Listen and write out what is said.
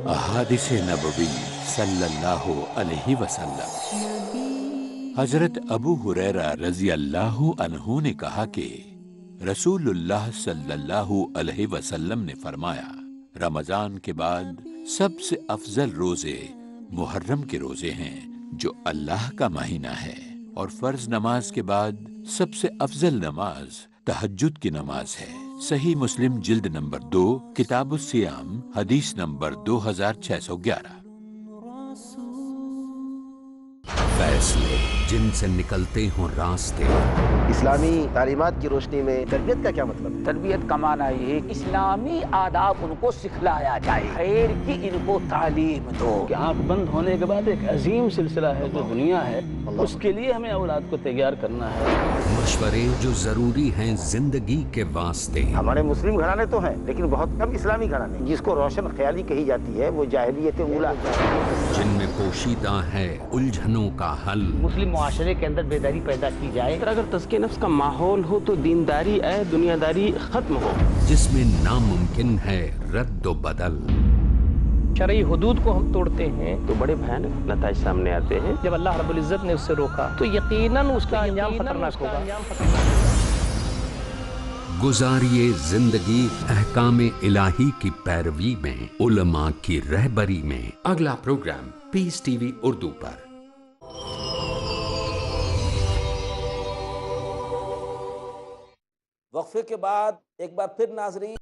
احادیث نبوی صلی اللہ علیہ وسلم۔ حضرت ابو ہریرہ رضی اللہ عنہ نے کہا کہ رسول اللہ صلی اللہ علیہ وسلم نے فرمایا، رمضان کے بعد سب سے افضل روزے محرم کے روزے ہیں جو اللہ کا مہینہ ہے، اور فرض نماز کے بعد سب سے افضل نماز تہجد کی نماز ہے۔ صحیح مسلم جلد نمبر 2 کتاب الصیام حدیث نمبر 2611۔ فیصلے جن سے نکلتے ہوں راستے، اسلامی تعلیمات کی روشنی میں تربیت کا کیا مطلب ہے؟ تربیت کا معنی یہ ہے کہ اسلامی آداب ان کو سکھلایا جائے، خیر کی ان کو تعلیم دو۔ کہ آنکھ بند ہونے کے بعد ایک عظیم سلسلہ ہے جو دنیا ہے، اس کے لیے ہمیں اولاد کو تیار کرنا ہے۔ مشورے جو ضروری ہیں زندگی کے واسطے۔ ہمارے مسلم گھرانے تو ہیں لیکن بہت کم اسلامی گھرانے، جس کو روشن خیالی کہی جاتی ہے وہ جاہلیت اولیٰ، جن میں پوشیدہ ہے الجھنوں کا حل۔ مسلم معاشرے کے اندر بیداری پیدا کی جائے۔ اگر تزکیہ نفس کا ماحول ہو تو دینداری دنیا داری ختم ہو۔ جس میں ناممکن ہے رد و بدل۔ شرعی حدود کو ہم توڑتے ہیں تو بڑے بھیانک نتائج سامنے آتے ہیں۔ جب اللہ رب العزت نے اس سے روکا تو یقیناً اس کا انجام خطرناک ہوگا۔ گزاریے زندگی احکام الہی کی پیروی میں، علماء کی رہبری میں۔ اگلا پروگرام پیس ٹی وی اردو پر۔ وقفے کے بعد ایک بار پھر ناظرین